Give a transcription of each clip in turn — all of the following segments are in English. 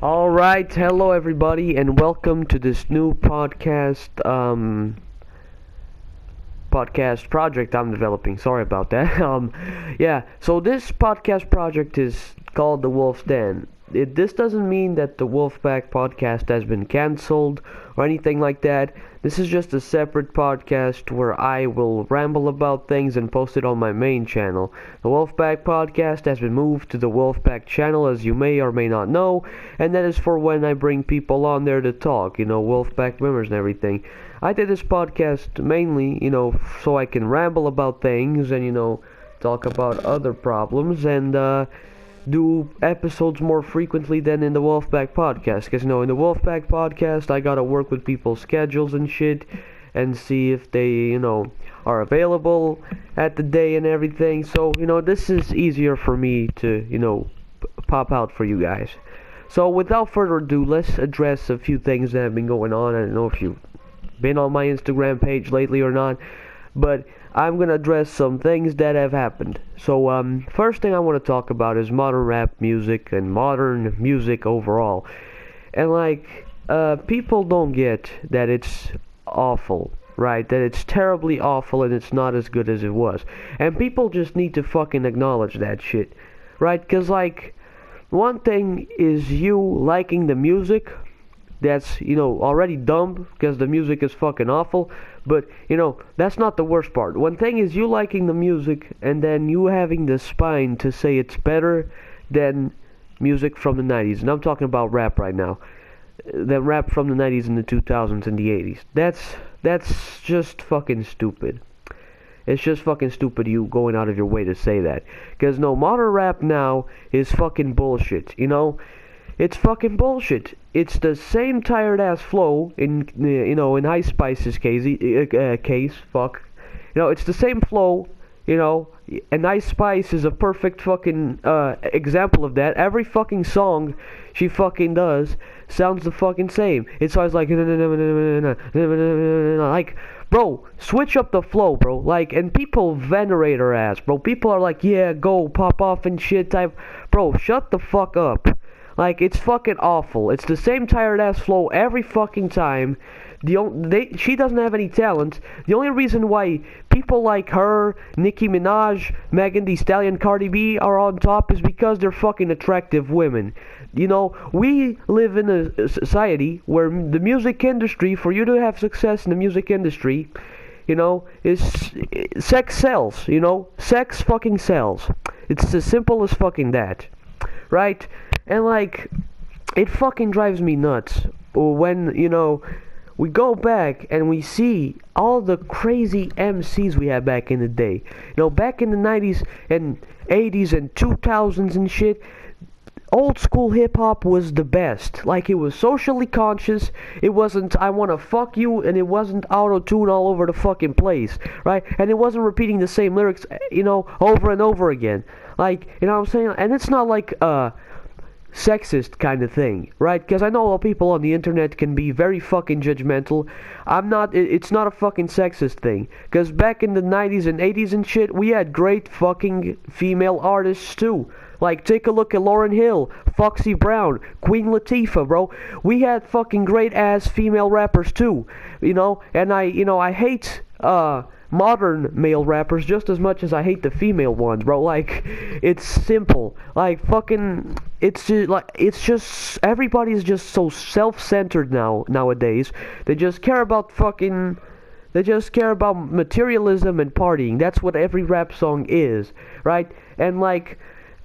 All right, hello everybody, and welcome to this new podcast project I'm developing. Sorry about that. Yeah. So this podcast project is called The Wolf's Den. This doesn't mean that the Wolfpack podcast has been cancelled or anything like that. This is just a separate podcast where I will ramble about things and post it on my main channel. The Wolfpack podcast has been moved to the Wolfpack channel, as you may or may not know, and that is for when I bring people on there to talk, Wolfpack members and everything. I did this podcast mainly, so I can ramble about things and, talk about other problems and, do episodes more frequently than in the Wolfpack podcast. Because, in the Wolfpack podcast, I gotta work with people's schedules and shit and see if they, are available at the day and everything. So, this is easier for me to, pop out for you guys. So, without further ado, let's address a few things that have been going on. I don't know if you've been on my Instagram page lately or not, but I'm gonna address some things that have happened. So, first thing I want to talk about is modern rap music and modern music overall. And people don't get that it's awful, right? That it's terribly awful and it's not as good as it was. And people just need to fucking acknowledge that shit, right? Cause one thing is you liking the music, that's, already dumb because the music is fucking awful. But, that's not the worst part. One thing is you liking the music and then you having the spine to say it's better than music from the 90s. And I'm talking about rap right now. Than rap from the 90s and the 2000s and the 80s. That's just fucking stupid. It's just fucking stupid you going out of your way to say that. Because, no, modern rap now is fucking bullshit, It's fucking bullshit. It's the same tired ass flow in in Ice Spice's case. It's the same flow. And Ice Spice is a perfect fucking example of that. Every fucking song she fucking does sounds the fucking same. It's always like bro, switch up the flow, bro. And people venerate her ass, bro. People are like, yeah, go pop off and shit type. Bro, shut the fuck up. It's fucking awful. It's the same tired-ass flow every fucking time. She doesn't have any talent. The only reason why people like her, Nicki Minaj, Megan Thee Stallion, Cardi B are on top is because they're fucking attractive women. We live in a society where the music industry, for you to have success in the music industry, is sex sells, Sex fucking sells. It's as simple as fucking that. Right? And it fucking drives me nuts when, we go back and we see all the crazy MCs we had back in the day. Back in the 90s and 80s and 2000s and shit, old school hip hop was the best. It was socially conscious. It wasn't I wanna fuck you, and it wasn't auto-tune all over the fucking place, right? And it wasn't repeating the same lyrics, over and over again. What I'm saying? And it's not sexist kind of thing, right? Because I know all people on the internet can be very fucking judgmental. It's not a fucking sexist thing. Because back in the 90s and 80s and shit, we had great fucking female artists too. Take a look at Lauryn Hill, Foxy Brown, Queen Latifah, bro. We had fucking great ass female rappers too, and I hate, modern male rappers just as much as I hate the female ones, bro. It's simple. It's just everybody's just so self-centered nowadays. They just care about materialism and partying. That's what every rap song is, right? And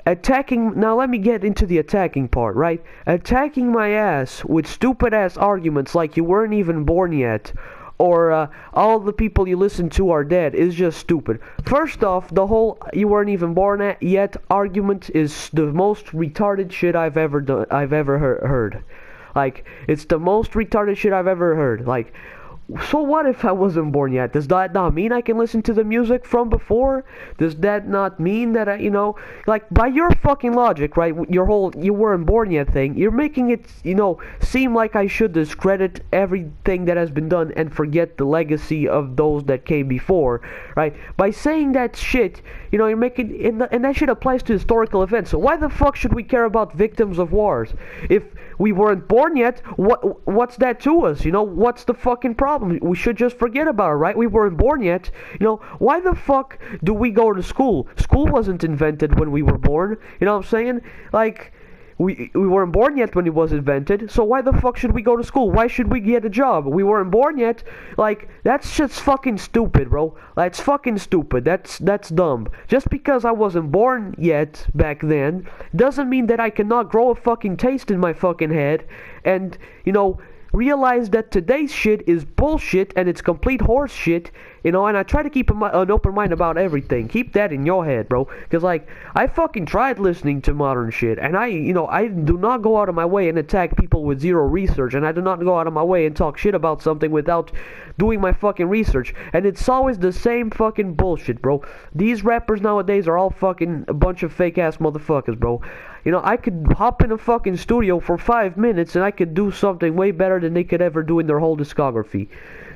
attacking, now let me get into the attacking part, right? Attacking my ass with stupid ass arguments like you weren't even born yet, or all the people you listen to are dead, is just stupid. First off, the whole you weren't even born yet argument is the most retarded shit I've ever heard. It's the most retarded shit I've ever heard. So what if I wasn't born yet? Does that not mean I can listen to the music from before? Does that not mean that like by your fucking logic, right? Your whole "you weren't born yet" thing, you're making it, seem like I should discredit everything that has been done and forget the legacy of those that came before, right? By saying that shit, you're making, and that shit applies to historical events. So why the fuck should we care about victims of wars? If we weren't born yet, what's that to us? What's the fucking problem? We should just forget about it, right? We weren't born yet. Why the fuck do we go to school? School wasn't invented when we were born. You know what I'm saying? Like, we weren't born yet when it was invented, so why the fuck should we go to school? Why should we get a job? We weren't born yet. Like, that's just fucking stupid, bro. That's fucking stupid. That's dumb. Just because I wasn't born yet back then doesn't mean that I cannot grow a fucking taste in my fucking head and, realize that today's shit is bullshit and it's complete horse shit, and I try to keep an open mind about everything. Keep that in your head, bro, because, like, I fucking tried listening to modern shit, and I do not go out of my way and attack people with zero research, and I do not go out of my way and talk shit about something without doing my fucking research, and it's always the same fucking bullshit, bro. These rappers nowadays are all fucking a bunch of fake-ass motherfuckers, bro. I could hop in a fucking studio for 5 minutes and I could do something way better than they could ever do in their whole discography.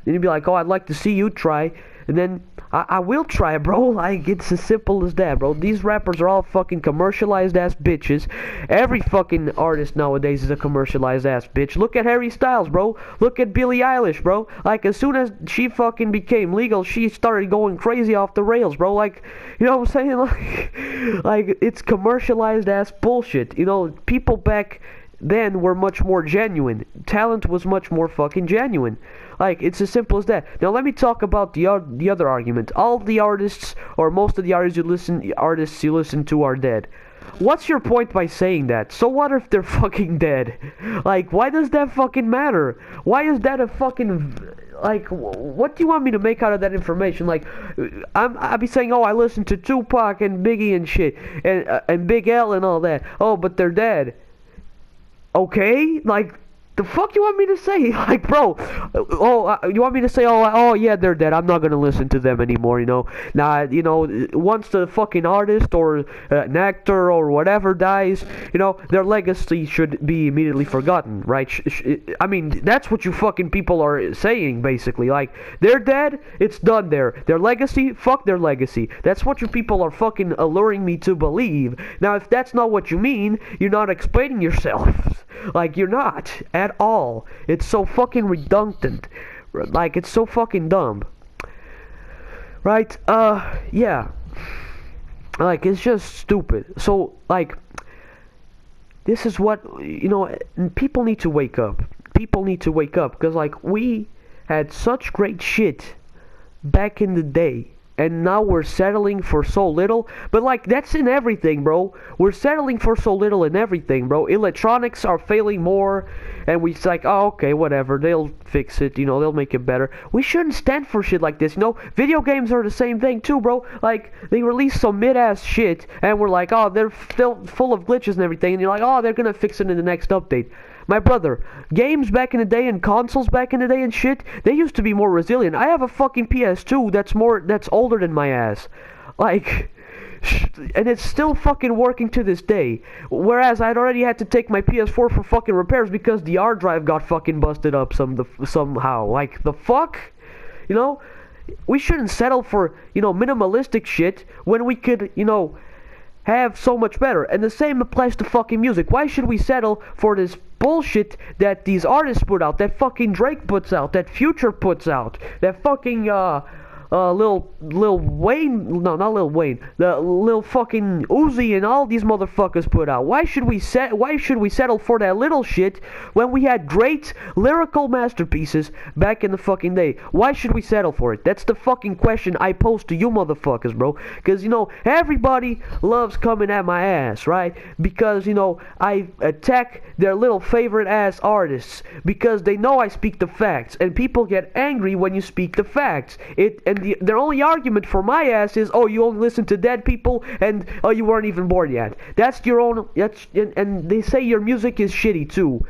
Then you'd be like, oh, I'd like to see you try. And then I will try, bro. Like, it's as simple as that, bro. These rappers are all fucking commercialized ass bitches. Every fucking artist nowadays is a commercialized ass bitch. Look at Harry Styles, bro. Look at Billie Eilish, bro. Like, as soon as she fucking became legal, she started going crazy off the rails, bro. Like, you know what I'm saying? Like it's commercialized ass bullshit. People back then were much more genuine. Talent was much more fucking genuine. Like, it's as simple as that. Now let me talk about the other argument. All the artists, or most of the artists you listen to are dead. What's your point by saying that? So what if they're fucking dead? Like, why does that fucking matter? Why is that a fucking... Like, what do you want me to make out of that information? Like, I'd be saying, oh, I listen to Tupac and Biggie and shit, and Big L and all that. Oh, but they're dead. Okay? Like, the fuck you want me to say? Like, bro, you want me to say, oh, yeah, they're dead. I'm not gonna listen to them anymore, Nah, once the fucking artist or an actor or whatever dies, their legacy should be immediately forgotten, right? I mean, that's what you fucking people are saying, basically. Like, they're dead, it's done there. Their legacy, fuck their legacy. That's what you people are fucking alluring me to believe. Now, if that's not what you mean, you're not explaining yourself. Like, you're not at all. It's so fucking redundant. Like, it's so fucking dumb. Right? Yeah. Like, it's just stupid. So, like, this is what, people need to wake up. People need to wake up. Because, like, we had such great shit back in the day. And now we're settling for so little. But, like, that's in everything, bro. We're settling for so little in everything, bro. Electronics are failing more. And we're like, oh, okay, whatever. They'll fix it, they'll make it better. We shouldn't stand for shit like this, Video games are the same thing, too, bro. Like, they release some mid-ass shit. And we're like, oh, they're full of glitches and everything. And you're like, oh, they're gonna fix it in the next update. My brother, games back in the day and consoles back in the day and shit, they used to be more resilient. I have a fucking PS2 that's older than my ass. Like, and it's still fucking working to this day. Whereas I'd already had to take my PS4 for fucking repairs because the hard drive got fucking busted up somehow. Like, the fuck? We shouldn't settle for, minimalistic shit when we could, have so much better. And the same applies to fucking music. Why should we settle for this bullshit that these artists put out, that fucking Drake puts out, that Future puts out, that fucking Lil Wayne, no, not Lil Wayne, the Lil fucking Uzi and all these motherfuckers put out? Why should we settle for that little shit when we had great lyrical masterpieces back in the fucking day? Why should we settle for it? That's the fucking question I pose to you motherfuckers, bro. Because, everybody loves coming at my ass, right? Because, I attack their little favorite ass artists because they know I speak the facts, and people get angry when you speak the facts. Their only argument for my ass is, oh, you only listen to dead people, and oh, you weren't even born yet. That's your own. And they say your music is shitty too.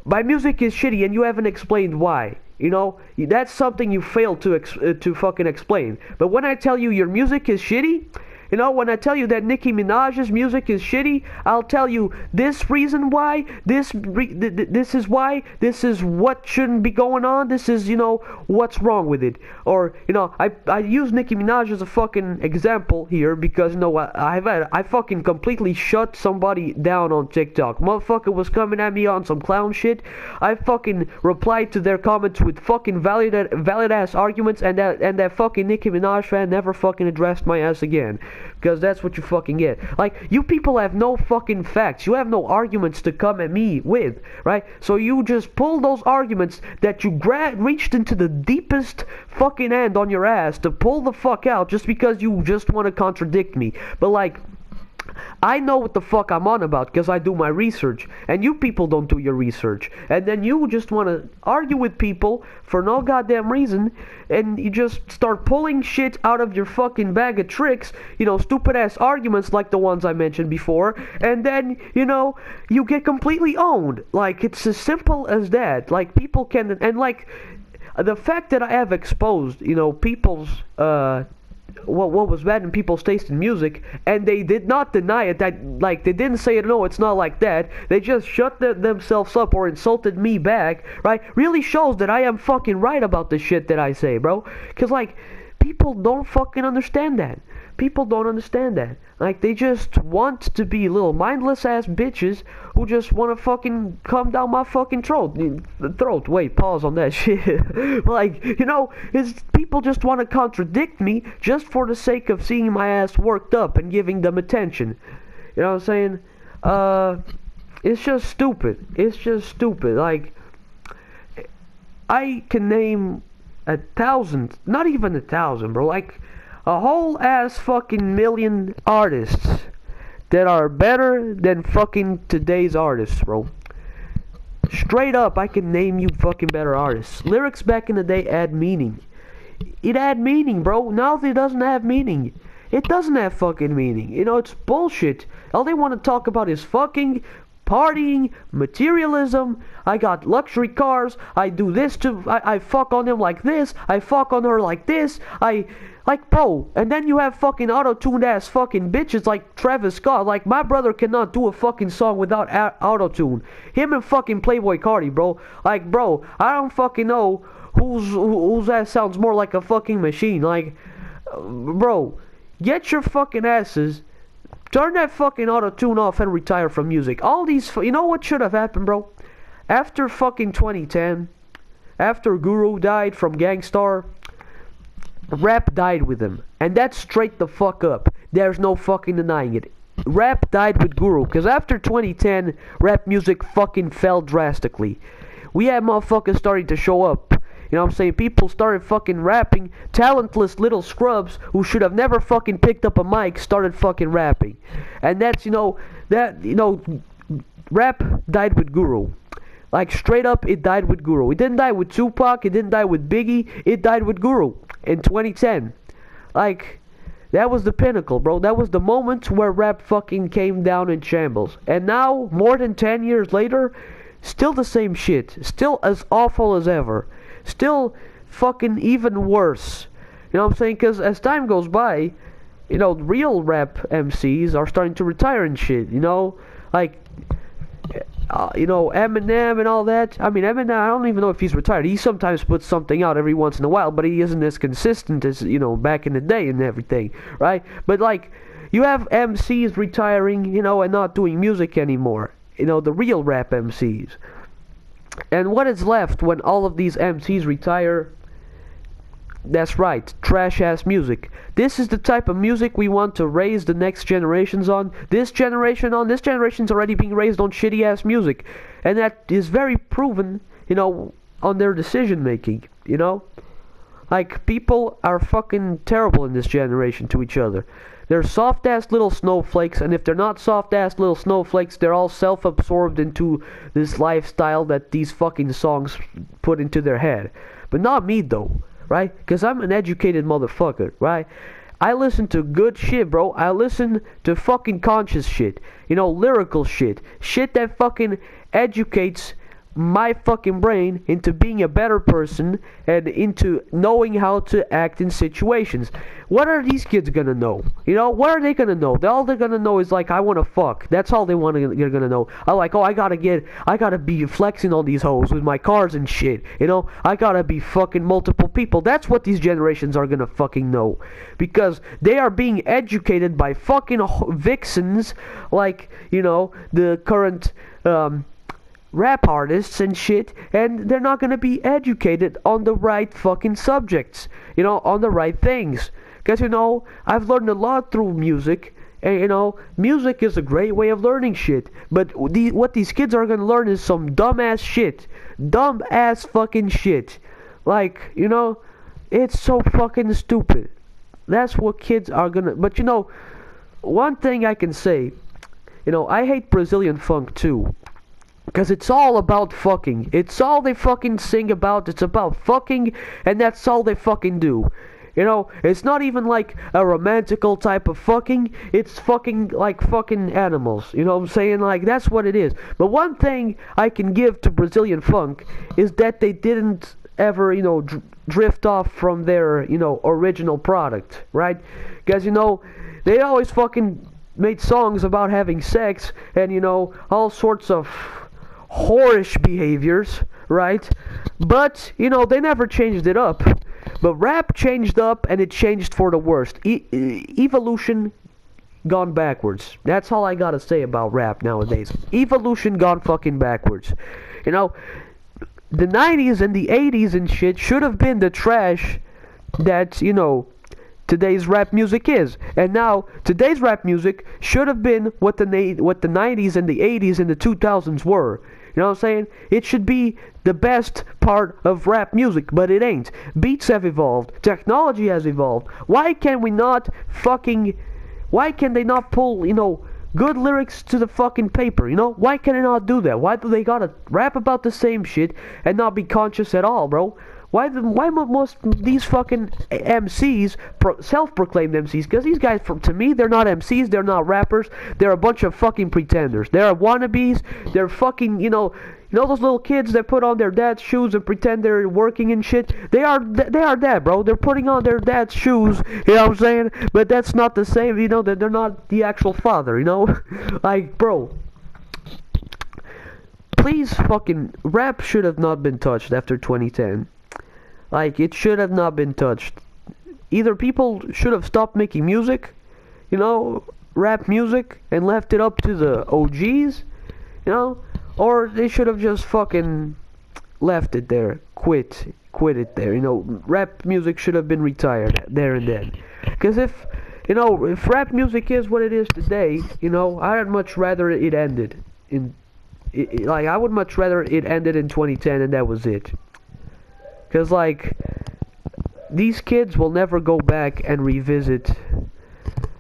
My music is shitty, and you haven't explained why. You know, that's something you fail to fucking explain. But when I tell you your music is shitty, you know, when I tell you that Nicki Minaj's music is shitty, I'll tell you this reason why, this is why, this is what shouldn't be going on, this is, you know, what's wrong with it. Or, you know, I use Nicki Minaj as a fucking example here because, you know, I fucking completely shut somebody down on TikTok. Motherfucker was coming at me on some clown shit. I fucking replied to their comments with fucking valid ass arguments, and that fucking Nicki Minaj fan never fucking addressed my ass again. Because that's what you fucking get. Like, you people have no fucking facts. You have no arguments to come at me with, right? So you just pull those arguments that you reached into the deepest fucking end on your ass to pull the fuck out just because you just want to contradict me. But like, I know what the fuck I'm on about because I do my research, and you people don't do your research, and then you just want to argue with people for no goddamn reason, and you just start pulling shit out of your fucking bag of tricks, you know, stupid ass arguments like the ones I mentioned before, and then, you know, you get completely owned. Like, it's as simple as that. Like, people can, and like, the fact that I have exposed, you know, people's, what was bad in people's taste in music, and they did not deny it, that, like, they didn't say, no, it's not like that, they just shut themselves up or insulted me back, right, really shows that I am fucking right about the shit that I say, bro, because, like, people don't fucking understand that. People don't understand that. Like, they just want to be little mindless ass bitches who just want to fucking come down my fucking throat. Wait, pause on that shit. Like, you know, people just want to contradict me just for the sake of seeing my ass worked up and giving them attention. You know what I'm saying? It's just stupid. It's just stupid. Like, I can name 1,000, not even 1,000, bro. Like, a whole ass fucking million artists that are better than fucking today's artists, bro. Straight up, I can name you fucking better artists. Lyrics back in the day had meaning. It had meaning, bro. Now it doesn't have meaning. It doesn't have fucking meaning. You know, it's bullshit. All they want to talk about is fucking partying, materialism. I got luxury cars. I do this to, I fuck on them like this. I fuck on her like this. Like, bro, and then you have fucking auto-tuned ass fucking bitches like Travis Scott. Like, my brother cannot do a fucking song without auto-tune. Him and fucking Playboi Carti, bro. Like, bro, I don't fucking know whose ass sounds more like a fucking machine. Like, bro, get your fucking asses, turn that fucking auto-tune off and retire from music. All these, you know what should have happened, bro? After fucking 2010, after Guru died from Gang Starr, rap died with him, and that's straight the fuck up. There's no fucking denying it. Rap died with Guru, because after 2010, rap music fucking fell drastically. We had motherfuckers starting to show up. You know what I'm saying? People started fucking rapping. Talentless little scrubs who should have never fucking picked up a mic started fucking rapping. And that's, rap died with Guru. Like, straight up, it died with Guru. It didn't die with Tupac, it didn't die with Biggie, it died with Guru in 2010. Like, that was the pinnacle, bro. That was the moment where rap fucking came down in shambles. And now, more than 10 years later, still the same shit. Still as awful as ever. Still fucking even worse. You know what I'm saying? Because as time goes by, you know, real rap MCs are starting to retire and shit, you know? Like, Eminem and all that. I mean, Eminem, I don't even know if he's retired. He sometimes puts something out every once in a while, but he isn't as consistent as, you know, back in the day and everything, right? But, like, you have MCs retiring, you know, and not doing music anymore. You know, the real rap MCs. And what is left when all of these MCs retire? That's right, trash-ass music. This is the type of music we want to raise the next generations on. This generation's already being raised on shitty-ass music. And that is very proven, you know, on their decision-making, you know? Like, people are fucking terrible in this generation to each other. They're soft-ass little snowflakes, and if they're not soft-ass little snowflakes, they're all self-absorbed into this lifestyle that these fucking songs put into their head. But not me, though. Right? Because I'm an educated motherfucker, right? I listen to good shit, bro. I listen to fucking conscious shit. You know, lyrical shit. Shit that fucking educates my fucking brain into being a better person and into knowing how to act in situations. What are these kids gonna know? You know, what are they gonna know? All they're gonna know is like, I wanna fuck. That's all they're gonna know. I like, oh, I gotta be flexing on these hoes with my cars and shit. You know, I gotta be fucking multiple people. That's what these generations are gonna fucking know, because they are being educated by fucking vixens like, you know, the current rap artists and shit, and they're not gonna be educated on the right fucking subjects, you know, on the right things. Because, you know, I've learned a lot through music, and, you know, music is a great way of learning shit, but what these kids are gonna learn is some dumbass shit. Dumbass fucking shit. Like, you know, it's so fucking stupid. That's what kids are gonna... But, you know, one thing I can say, you know, I hate Brazilian funk too. Because it's all about fucking. It's all they fucking sing about. It's about fucking, and that's all they fucking do. You know, it's not even like a romantical type of fucking. It's fucking like fucking animals. You know what I'm saying? Like, that's what it is. But one thing I can give to Brazilian funk is that they didn't ever, you know, drift off from their, you know, original product, right? Because, you know, they always fucking made songs about having sex and, you know, all sorts of whorish behaviors, right? But, you know, they never changed it up. But rap changed up, and it changed for the worst. Evolution gone backwards. That's all I gotta say about rap nowadays. Evolution gone fucking backwards. You know, the 90s and the 80s and shit should have been the trash that, you know, today's rap music is. And now, today's rap music should have been what the 90s and the 80s and the 2000s were. You know what I'm saying? It should be the best part of rap music, but it ain't. Beats have evolved. Technology has evolved. Why can they not pull, you know, good lyrics to the fucking paper, you know? Why can they not do that? Why do they gotta rap about the same shit and not be conscious at all, bro? Why most these fucking MCs, self-proclaimed MCs, because these guys, to me, they're not MCs, they're not rappers, they're a bunch of fucking pretenders. They're wannabes, they're fucking, you know those little kids that put on their dad's shoes and pretend they're working and shit? They are that, bro. They're putting on their dad's shoes, you know what I'm saying? But that's not the same, you know, that they're not the actual father, you know? Like, bro, please, fucking, rap should have not been touched after 2010. Like, it should have not been touched. Either people should have stopped making music, you know, rap music, and left it up to the OGs, you know, or they should have just fucking left it there, quit it there, you know. Rap music should have been retired there and then. Because if rap music is what it is today, you know, I'd much rather it ended I would much rather it ended in 2010 and that was it. Because, like, these kids will never go back and revisit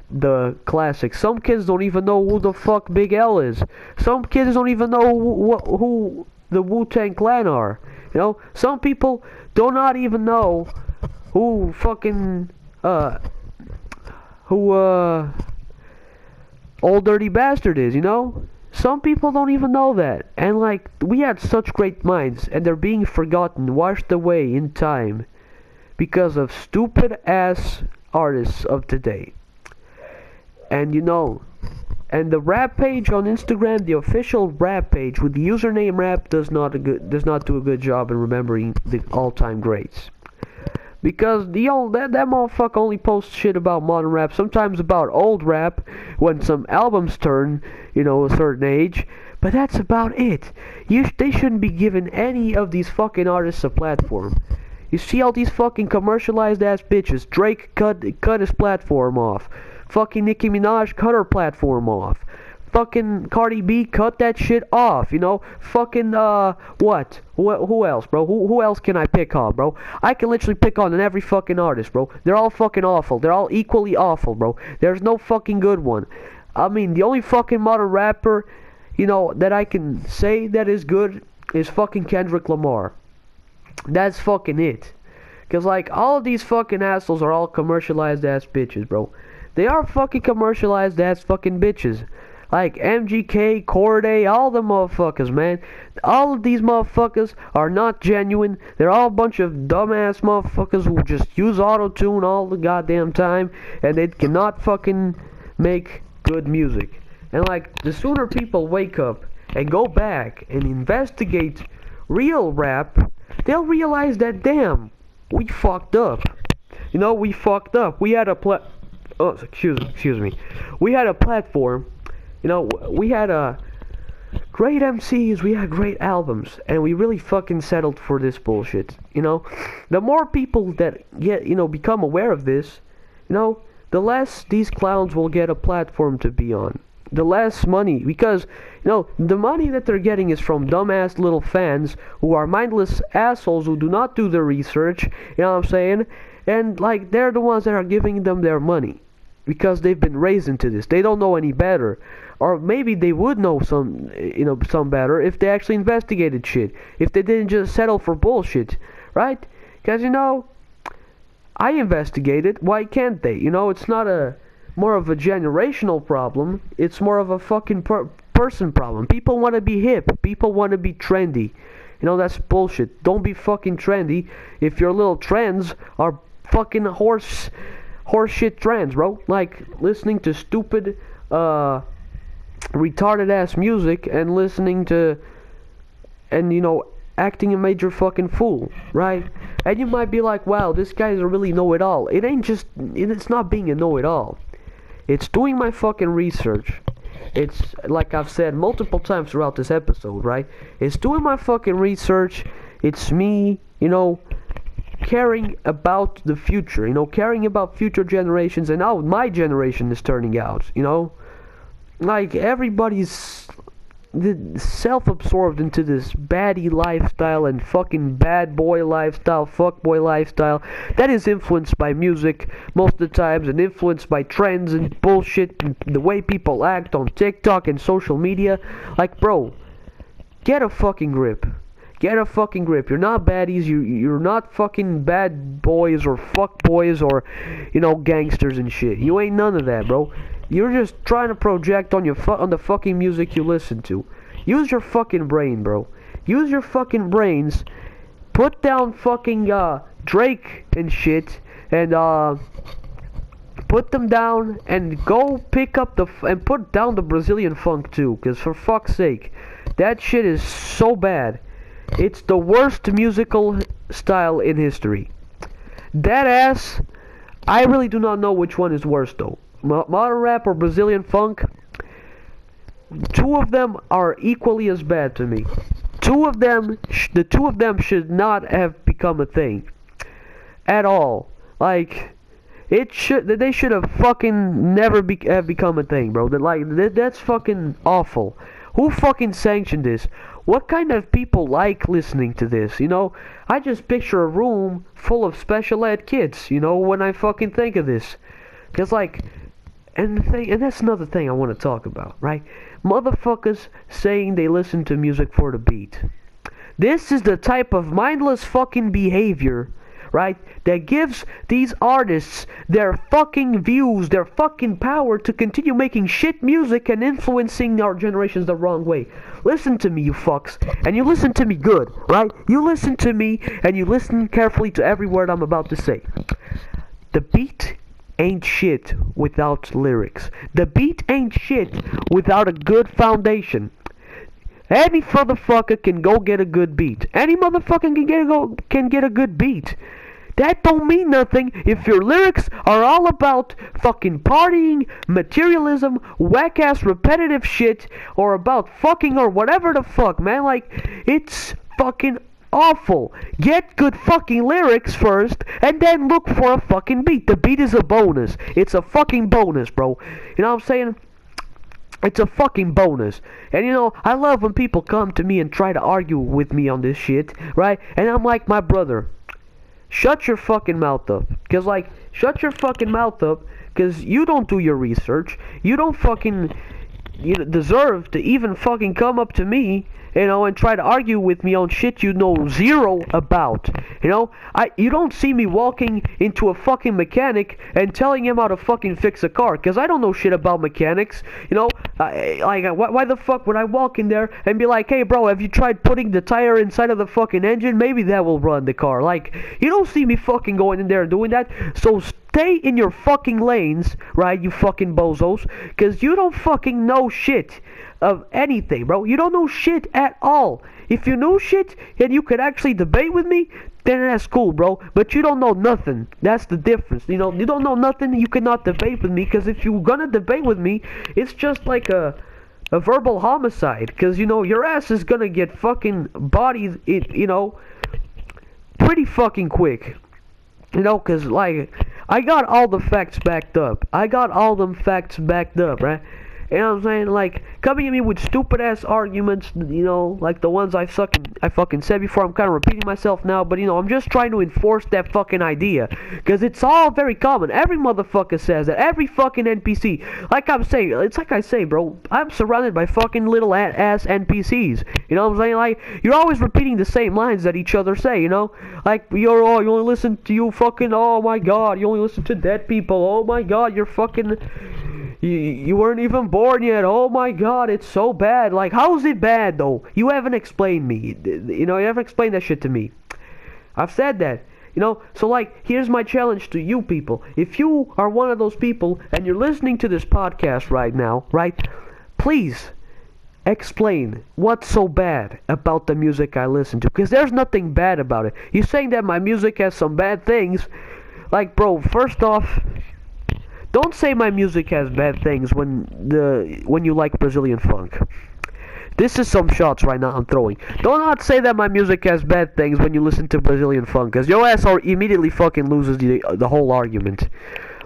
the classics. Some kids don't even know who the fuck Big L is. Some kids don't even know who the Wu-Tang Clan are. You know, some people do not even know who fucking, Old Dirty Bastard is, you know? Some people don't even know that. And, like, we had such great minds, and they're being forgotten, washed away in time because of stupid ass artists of today. And, you know, and the rap page on Instagram, the official rap page with the username rap, does not do a good job in remembering the all-time greats. Because that motherfucker only posts shit about modern rap, sometimes about old rap, when some albums turn, you know, a certain age. But that's about it. They shouldn't be giving any of these fucking artists a platform. You see all these fucking commercialized ass bitches. Drake cut his platform off. Fucking Nicki Minaj cut her platform off. Fucking Cardi B cut that shit off, you know? Fucking, what? Who else, bro? Who else can I pick on, bro? I can literally pick on every fucking artist, bro. They're all fucking awful. They're all equally awful, bro. There's no fucking good one. I mean, the only fucking modern rapper, you know, that I can say that is good is fucking Kendrick Lamar. That's fucking it. Because, like, all of these fucking assholes are all commercialized ass bitches, bro. They are fucking commercialized ass fucking bitches. Like MGK, Corday, all the motherfuckers, man. All of these motherfuckers are not genuine. They're all a bunch of dumbass motherfuckers who just use auto-tune all the goddamn time, and they cannot fucking make good music. And like, the sooner people wake up and go back and investigate real rap, they'll realize that, damn, we fucked up. You know, we fucked up. We had a excuse me. We had a platform. You know, we had great MCs, we had great albums, and we really fucking settled for this bullshit. You know, the more people that become aware of this, you know, the less these clowns will get a platform to be on. The less money, because, you know, the money that they're getting is from dumbass little fans who are mindless assholes who do not do their research, you know what I'm saying? And, like, they're the ones that are giving them their money, because they've been raised into this. They don't know any better. Or maybe they would know some better if they actually investigated shit. If they didn't just settle for bullshit, right? Because, you know, I investigated. Why can't they? You know, it's not more of a generational problem. It's more of a fucking person problem. People want to be hip. People want to be trendy. You know, that's bullshit. Don't be fucking trendy if your little trends are fucking horse shit trends, bro. Like listening to stupid, retarded ass music and listening to, and you know, acting a major fucking fool, right? And you might be like, wow, this guy's a really know-it-all. It's not being a know-it-all. It's doing my fucking research. It's like I've said multiple times throughout this episode, right? It's doing my fucking research. It's me, you know, caring about the future, you know, caring about future generations and how my generation is turning out, you know? Like, everybody's self-absorbed into this baddie lifestyle and fucking bad boy lifestyle, fuck boy lifestyle that is influenced by music most of the times and influenced by trends and bullshit and the way people act on TikTok and social media. Like, bro, get a fucking grip. Get a fucking grip. You're not baddies. You're not fucking bad boys or fuck boys or, you know, gangsters and shit. You ain't none of that, bro. You're just trying to project on on the fucking music you listen to. Use your fucking brain, bro. Use your fucking brains. Put down fucking Drake and shit, and put them down and go pick up and put down the Brazilian funk too. Cause for fuck's sake, that shit is so bad. It's the worst musical style in history. That ass. I really do not know which one is worse though. Modern rap or Brazilian funk, two of them are equally as bad to me. The two of them should not have become a thing at all. Like, they should have fucking never have become a thing, bro. That's fucking awful. Who fucking sanctioned this? What kind of people like listening to this? You know, I just picture a room full of special ed kids, you know, when I fucking think of this. Cause like, and that's another thing I want to talk about, right? Motherfuckers saying they listen to music for the beat. This is the type of mindless fucking behavior, right, that gives these artists their fucking views, their fucking power to continue making shit music and influencing our generations the wrong way. Listen to me, you fucks, and you listen to me good, right? You listen to me, and you listen carefully to every word I'm about to say. The beat ain't shit without lyrics. The beat ain't shit without a good foundation. Any motherfucker can go get a good beat. Any motherfucker can get a good beat. That don't mean nothing if your lyrics are all about fucking partying, materialism, whack-ass repetitive shit, or about fucking or whatever the fuck, man. Like, it's fucking awful. Get good fucking lyrics first, and then look for a fucking beat. The beat is a bonus. It's a fucking bonus, bro. You know what I'm saying? It's a fucking bonus. And you know, I love when people come to me and try to argue with me on this shit, right? And I'm like, my brother, shut your fucking mouth up. Cause like, shut your fucking mouth up, cause you don't do your research. You don't fucking you deserve to even fucking come up to me, and try to argue with me on shit you know zero about. You don't see me walking into a fucking mechanic and telling him how to fucking fix a car, because I don't know shit about mechanics. Why the fuck would I walk in there and be like, hey bro, have you tried putting the tire inside of the fucking engine? Maybe that will run the car. Like, you don't see me fucking going in there and doing that. So stay in your fucking lanes, right, you fucking bozos, because you don't fucking know shit of anything, bro. You don't know shit at all. If you knew shit and you could actually debate with me, then that's cool, bro. But you don't know nothing. That's the difference. You don't know nothing, you cannot debate with me, because if you're gonna debate with me, it's just like a verbal homicide, because your ass is gonna get fucking bodied, pretty fucking quick. Because like, I got all the facts backed up. I got all them facts backed up, right? You know what I'm saying? Like, coming at me with stupid ass arguments, like the ones I fucking said before. I'm kind of repeating myself now, but I'm just trying to enforce that fucking idea, because it's all very common. Every motherfucker says that. Every fucking NPC. Like I'm saying, it's like I say, bro. I'm surrounded by fucking little ass NPCs. You know what I'm saying? Like, you're always repeating the same lines that each other say. Like, you only listen to you fucking. Oh my god, you only listen to dead people. Oh my god, you're fucking. You weren't even born yet. Oh my god, it's so bad. Like, how is it bad though? You haven't explained me. You haven't explained that shit to me. I've said that. So like, here's my challenge to you people. If you are one of those people and you're listening to this podcast right now, right? Please explain what's so bad about the music I listen to, because there's nothing bad about it. You're saying that my music has some bad things. Like, bro, first off, don't say my music has bad things when you like Brazilian funk. This is some shots right now I'm throwing. Do not say that my music has bad things when you listen to Brazilian funk, because your ass immediately fucking loses the whole argument.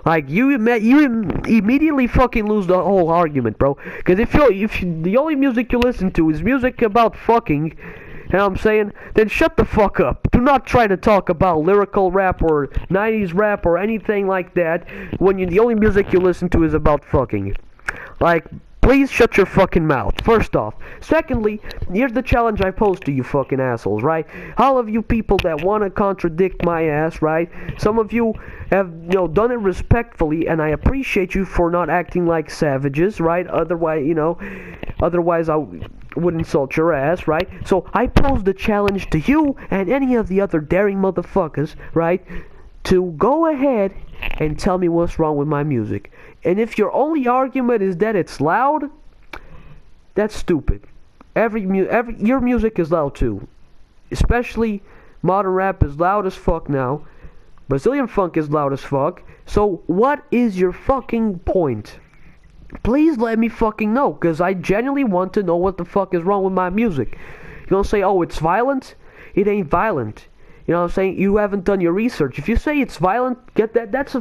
Like, you immediately fucking lose the whole argument, bro. Because if the only music you listen to is music about fucking, you know what I'm saying? Then shut the fuck up. Do not try to talk about lyrical rap or 90s rap or anything like that when the only music you listen to is about fucking. Like, please shut your fucking mouth, first off. Secondly, here's the challenge I pose to you fucking assholes, right? All of you people that want to contradict my ass, right? Some of you have, done it respectfully, and I appreciate you for not acting like savages, right? Otherwise I would insult your ass, right? So I pose the challenge to you and any of the other daring motherfuckers, right, to go ahead and tell me what's wrong with my music. And if your only argument is that it's loud, that's stupid. Your music is loud too. Especially modern rap is loud as fuck now. Brazilian funk is loud as fuck. So what is your fucking point? Please let me fucking know, because I genuinely want to know what the fuck is wrong with my music. You're gonna say, oh, it's violent? It ain't violent. You know what I'm saying? You haven't done your research. If you say it's violent, get that. That's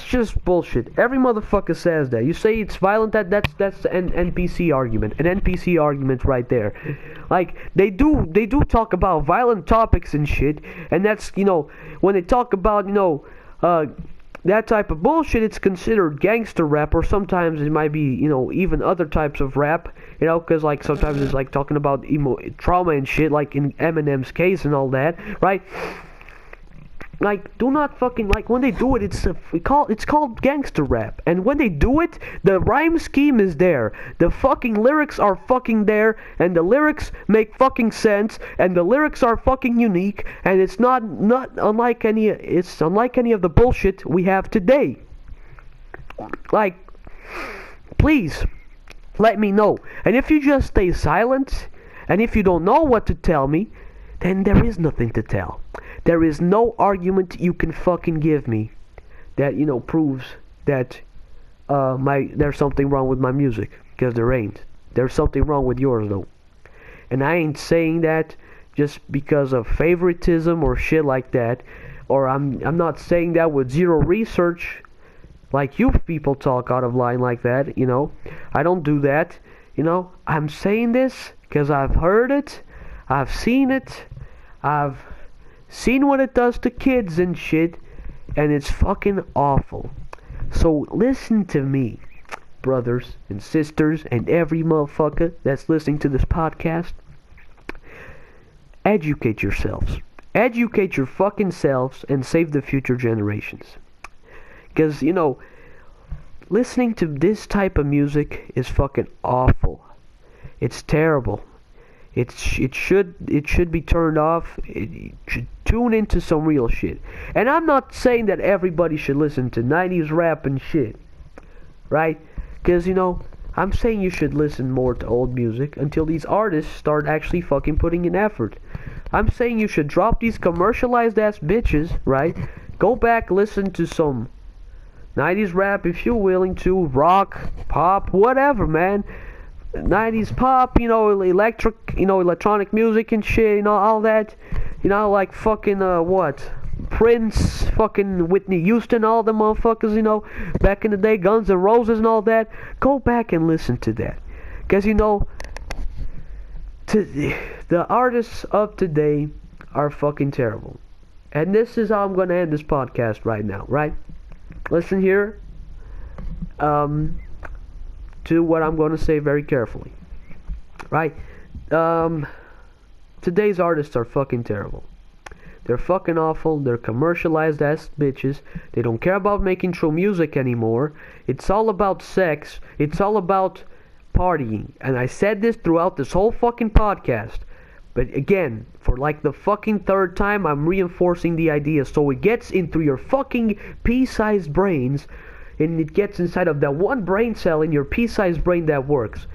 just bullshit. Every motherfucker says that. You say it's violent, that's an NPC argument. An NPC argument right there. Like, they do talk about violent topics and shit, and that's, when they talk about, that type of bullshit, it's considered gangster rap, or sometimes it might be, even other types of rap, because, like, sometimes it's, like, talking about trauma and shit, like in Eminem's case and all that, right? Like, do not fucking, like, when they do it, it's called gangster rap, and when they do it, the rhyme scheme is there, the fucking lyrics are fucking there, and the lyrics make fucking sense, and the lyrics are fucking unique, and it's not unlike any of the bullshit we have today. Like, please, let me know, and if you just stay silent, and if you don't know what to tell me, then there is nothing to tell. There is no argument you can fucking give me that, proves that there's something wrong with my music, because there ain't. There's something wrong with yours though. And I ain't saying that just because of favoritism or shit like that, or I'm not saying that with zero research like you people talk out of line like that, I don't do that, I'm saying this because I've heard it, I've seen it, I've seen what it does to kids and shit, and it's fucking awful. So listen to me. brothers and sisters and every motherfucker that's listening to this podcast, educate yourselves. Educate your fucking selves and save the future generations. Because, listening to this type of music is fucking awful. It's terrible. It should be turned off. It should tune into some real shit. And I'm not saying that everybody should listen to 90s rap and shit. Right? Because, I'm saying you should listen more to old music until these artists start actually fucking putting in effort. I'm saying you should drop these commercialized ass bitches, right? Go back, listen to some 90s rap if you're willing to, rock, pop, whatever, man. 90s pop, electronic music and shit, all that. Like fucking, Prince, fucking Whitney Houston, all the motherfuckers, back in the day, Guns N' Roses and all that. Go back and listen to that. Because, the artists of today are fucking terrible. And this is how I'm going to end this podcast right now, right? Listen here to what I'm going to say very carefully, right? Today's artists are fucking terrible. They're fucking awful. They're commercialized ass bitches. They don't care about making true music anymore. It's all about sex. It's all about partying. And I said this throughout this whole fucking podcast. But again, for like the fucking third time, I'm reinforcing the idea so it gets into your fucking pea-sized brains, and it gets inside of that one brain cell in your pea-sized brain that works.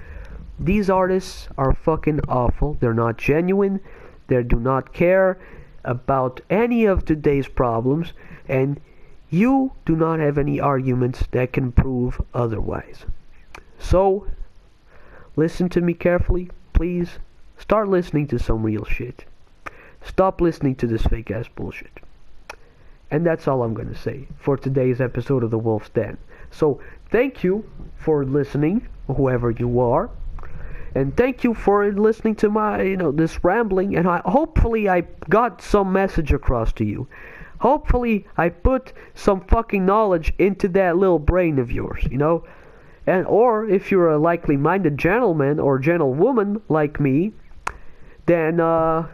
These artists are fucking awful. They're not genuine. They do not care about any of today's problems, and you do not have any arguments that can prove otherwise. So, listen to me carefully, please. Start listening to some real shit. Stop listening to this fake ass bullshit. And that's all I'm going to say for today's episode of The Wolf's Den. So, thank you for listening, whoever you are. And thank you for listening to my, this rambling. And hopefully I got some message across to you. Hopefully I put some fucking knowledge into that little brain of yours, And or if you're a likely-minded gentleman or gentlewoman like me, then I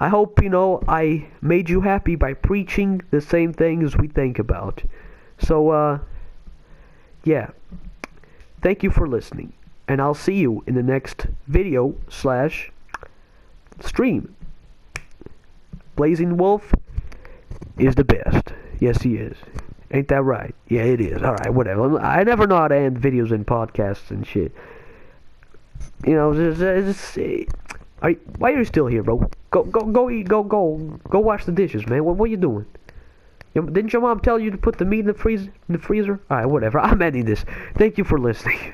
hope, I made you happy by preaching the same things we think about. So, yeah. Thank you for listening. And I'll see you in the next video / stream. Blazing Wolf is the best. Yes, he is. Ain't that right? Yeah, it is. Alright, whatever. I never know how to end videos and podcasts and shit. Why are you still here, bro? Go eat, go wash the dishes, man. What are you doing? Didn't your mom tell you to put the meat in the freezer? Alright, whatever. I'm ending this. Thank you for listening.